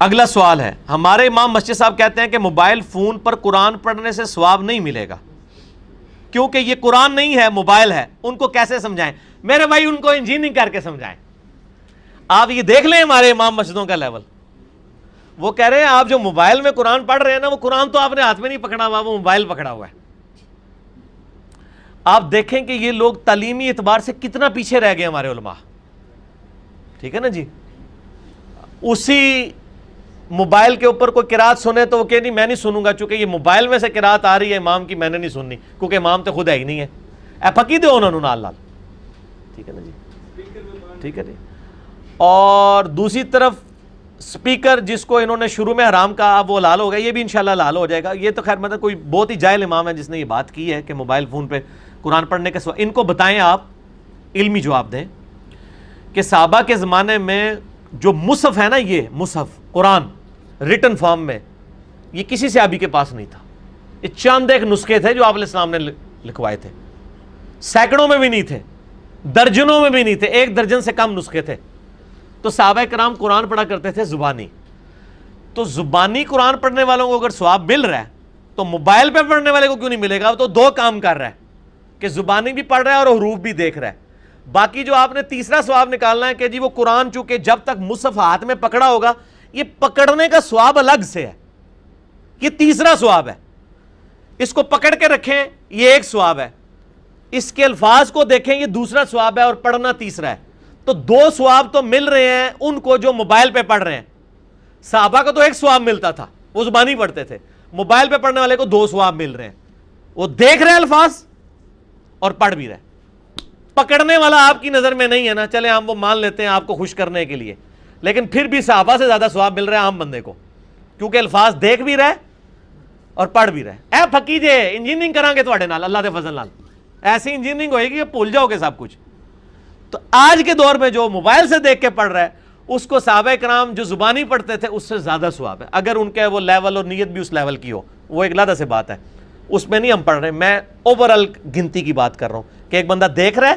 اگلا سوال ہے، ہمارے امام مسجد صاحب کہتے ہیں کہ موبائل فون پر قرآن پڑھنے سے ثواب نہیں ملے گا کیونکہ یہ قرآن نہیں ہے، موبائل ہے. ان کو کیسے سمجھائیں؟ میرے بھائی ان کو انجینئرنگ کر کے سمجھائیں. آپ یہ دیکھ لیں ہمارے امام مسجدوں کا لیول. وہ کہہ رہے ہیں آپ جو موبائل میں قرآن پڑھ رہے ہیں نا، وہ قرآن تو آپ نے ہاتھ میں نہیں پکڑا ہوا، وہ موبائل پکڑا ہوا ہے. آپ دیکھیں کہ یہ لوگ تعلیمی اعتبار سے کتنا پیچھے رہ گئے ہمارے علماء. ٹھیک ہے نا جی. اسی موبائل کے اوپر کوئی قرات سنے تو وہ کہ نہیں میں نہیں سنوں گا، چونکہ یہ موبائل میں سے قرات آ رہی ہے امام کی، میں نے نہیں سننی کیونکہ امام تو خود ہے ہی نہیں ہے. اے پکی دو انہوں نے نال نال. ٹھیک ہے نا جی. ٹھیک ہے جی. اور دوسری طرف سپیکر جس کو انہوں نے شروع میں حرام کہا، اب وہ حلال ہو گیا، یہ بھی انشاءاللہ حلال ہو جائے گا. یہ تو خیر مطلب کوئی بہت ہی جاہل امام ہے جس نے یہ بات کی ہے کہ موبائل فون پہ قرآن پڑھنے کے سوا. ان کو بتائیں، آپ علمی جواب دیں کہ صحابہ کے زمانے میں جو مصحف ہے نا، یہ مصحف قرآن ریٹن فارم میں، یہ کسی صحابی کے پاس نہیں تھا. یہ چند ایک نسخے تھے جو آپ علیہ السلام نے لکھوائے تھے. سینکڑوں میں بھی نہیں تھے، درجنوں میں بھی نہیں تھے، 1 درجن سے کم نسخے تھے. تو صحابہ کرام قرآن پڑھا کرتے تھے زبانی. تو زبانی قرآن پڑھنے والوں کو اگر ثواب مل رہا ہے تو موبائل پہ پڑھنے والے کو کیوں نہیں ملے گا؟ تو 2 کام کر رہا ہے کہ زبانی بھی پڑھ رہا ہے اور حروف بھی دیکھ رہا ہے. باقی جو آپ نے تیسرا ثواب نکالنا ہے کہ جی وہ قرآن چونکہ جب تک مصحف ہاتھ میں پکڑا ہوگا، یہ پکڑنے کا ثواب الگ سے ہے، یہ تیسرا ثواب ہے. اس کو پکڑ کے رکھیں، یہ ایک ثواب ہے. اس کے الفاظ کو دیکھیں، یہ دوسرا ثواب ہے، اور پڑھنا تیسرا ہے. تو 2 ثواب تو مل رہے ہیں ان کو جو موبائل پہ پڑھ رہے ہیں. صحابہ کو تو 1 ثواب ملتا تھا، وہ زبانی پڑھتے تھے. موبائل پہ پڑھنے والے کو 2 ثواب مل رہے ہیں، وہ دیکھ رہے الفاظ اور پڑھ بھی رہے. پکڑنے والا آپ کی نظر میں نہیں ہے نا، چلے ہم وہ مان لیتے ہیں آپ کو خوش کرنے کے لیے، لیکن پھر بھی صحابہ سے زیادہ ثواب مل رہا ہے عام بندے کو، کیونکہ الفاظ دیکھ بھی رہے اور پڑھ بھی رہے. اے پھکی جے انجینئرنگ کریں گے تواڈے نال، اللہ دے فضل نال ایسی انجینئرنگ ہوئے گی کہ بھول جاؤ گے سب کچھ. تو آج کے دور میں جو موبائل سے دیکھ کے پڑھ رہا ہے، اس کو صحابہ کرام جو زبانی پڑھتے تھے اس سے زیادہ ثواب ہے، اگر ان کے وہ لیول اور نیت بھی اس لیول کی ہو. وہ ایک علیحدہ سے بات ہے، اس میں نہیں ہم پڑھ رہے. میں اوورال گنتی کی بات کر رہا ہوں کہ ایک بندہ دیکھ رہا ہے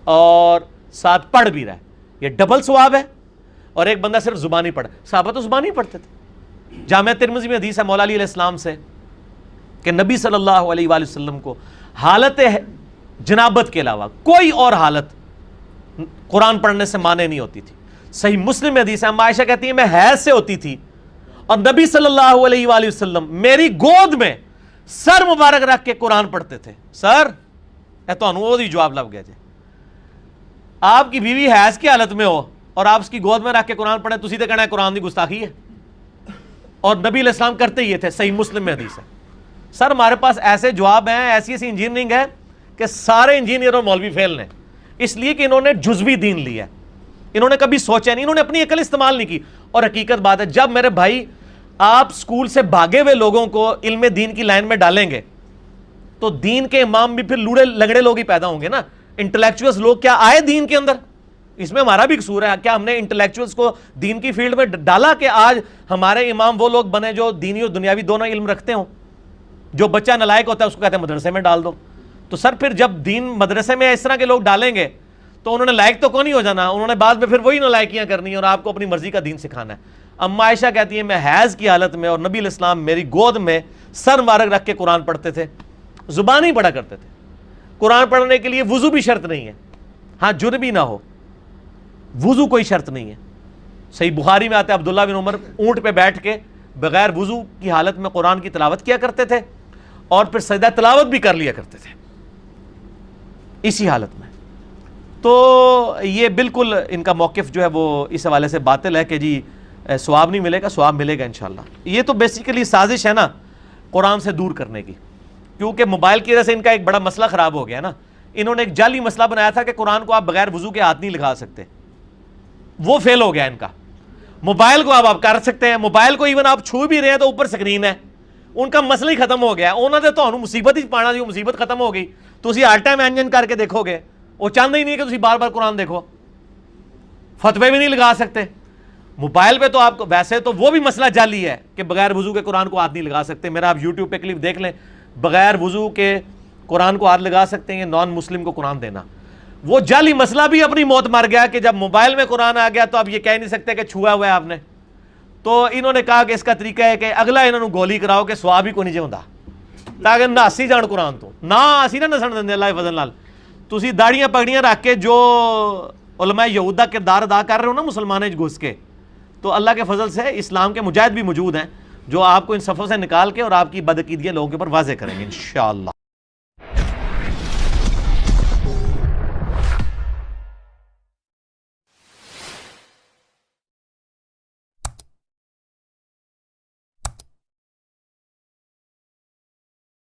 اور ساتھ پڑھ بھی رہا ہے، یہ ڈبل ثواب ہے. اور ایک بندہ صرف زبانی پڑھا. صحابہ تو زبانی پڑھتے تھے. جامعہ ترمذی میں حدیث ہے مولا علی علیہ السلام سے کہ نبی صلی اللہ علیہ وآلہ وسلم کو حالت جنابت کے علاوہ کوئی اور حالت قرآن پڑھنے سے مانے نہیں ہوتی تھی. صحیح مسلم میں حدیث ہے، اما عائشہ کہتی ہیں میں حیض سے ہوتی تھی اور نبی صلی اللہ علیہ وآلہ وسلم میری گود میں سر مبارک رکھ کے قرآن پڑھتے تھے. سر اے تو وہ جواب لگ گیا جی. آپ کی بیوی حیض کی حالت میں ہو اور آپ اس کی گود میں رکھ کے قرآن پڑھیں، تسی تے کہنا ہے قرآن دی گستاخی ہے. اور نبی علیہ السلام کرتے یہ تھے، صحیح مسلم میں حدیث ہے. سر ہمارے پاس ایسے جواب ہیں، ایسی ایسی انجینئرنگ ہے کہ سارے انجینئر اور مولوی فیل ہیں، اس لیے کہ انہوں نے جزوی دین لیا ہے، انہوں نے کبھی سوچا نہیں، انہوں نے اپنی عقل استعمال نہیں کی. اور حقیقت بات ہے، جب میرے بھائی آپ سکول سے بھاگے ہوئے لوگوں کو علم دین کی لائن میں ڈالیں گے تو دین کے امام بھی پھر لوڑے لنگڑے لوگ ہی پیدا ہوں گے نا. انٹلیکچوئلز لوگ کیا آئے دین کے اندر؟ اس میں ہمارا بھی قصور ہے. کیا ہم نے انٹلیکچوئلز کو دین کی فیلڈ میں ڈالا کہ آج ہمارے امام وہ لوگ بنے جو دینی اور دنیاوی دونوں علم رکھتے ہوں؟ جو بچہ نالائق ہوتا ہے اس کو کہتے ہیں مدرسے میں ڈال دو. تو سر پھر جب دین مدرسے میں اس طرح کے لوگ ڈالیں گے تو انہوں نے لائق تو کون نہیں ہو جانا، انہوں نے بعد میں پھر وہی نالائکیاں کرنی ہے اور آپ کو اپنی مرضی کا دین سکھانا ہے. اما عائشہ کہتی ہیں میں حیض کی حالت میں اور نبی علیہ السلام میری گود میں سر مبارک رکھ کے قرآن پڑھتے تھے، زبانی پڑھا کرتے تھے. قرآن پڑھنے کے لیے وضو بھی شرط نہیں ہے، ہاں جنبی نہ ہو، وضو کوئی شرط نہیں ہے. صحیح بخاری میں آتا ہے عبداللہ بن عمر اونٹ پہ بیٹھ کے بغیر وضو کی حالت میں قرآن کی تلاوت کیا کرتے تھے اور پھر سجدہ تلاوت بھی کر لیا کرتے تھے اسی حالت میں. تو یہ بالکل ان کا موقف جو ہے وہ اس حوالے سے باطل ہے کہ جی ثواب نہیں ملے گا. ثواب ملے گا انشاءاللہ. یہ تو بیسیکلی سازش ہے نا قرآن سے دور کرنے کی، کیونکہ موبائل کی وجہ سے ان کا ایک بڑا مسئلہ خراب ہو گیا نا. انہوں نے ایک جعلی مسئلہ بنایا تھا کہ قرآن کو آپ بغیر وضو کے ہاتھ نہیں لگا سکتے، وہ فیل ہو گیا ان کا. موبائل کو آپ کر سکتے ہیں، موبائل کو ایون آپ چھو بھی رہے ہیں تو اوپر سکرین ہے. ان کا مسئلہ ہی ختم ہو گیا. انہوں نے تو مصیبت ہی پانا جو مصیبت ختم ہو گئی تو اسی ہر ٹائم انجن کر کے دیکھو گے. وہ چاہتے ہی نہیں کہ تسی بار بار قرآن دیکھو. فتوے بھی نہیں لگا سکتے موبائل پہ. تو آپ کو ویسے تو وہ بھی مسئلہ جعلی ہے کہ بغیر وضو کے قرآن کو ہاتھ نہیں لگا سکتے. میرا آپ یوٹیوب پہ کلپ دیکھ لیں، بغیر وضو کے قرآن کو ہاتھ لگا سکتے ہیں نان مسلم کو قرآن دینا. وہ جعلی مسئلہ بھی اپنی موت مر گیا کہ جب موبائل میں قرآن آ گیا تو اب یہ کہہ نہیں سکتے کہ چھوا ہوا ہے آپ نے. تو انہوں نے کہا کہ اس کا طریقہ ہے کہ اگلا انہوں نے گولی کراؤ کہ سواب ہی کو نہیں جاؤں تاکہ ناسی جان قرآن تو نہ اسی نہ نسن دیں اللہ فضل نال تسی داڑیاں پگڑیاں رکھ کے جو علماء یہود دا کردار ادا کر رہے ہو نا مسلمانوں گھس کے، تو اللہ کے فضل سے اسلام کے مجاہد بھی موجود ہیں جو آپ کو ان صفوں سے نکال کے اور آپ کی بدعقیدگیاں لوگوں کے اوپر واضح کریں گے انشاءاللہ۔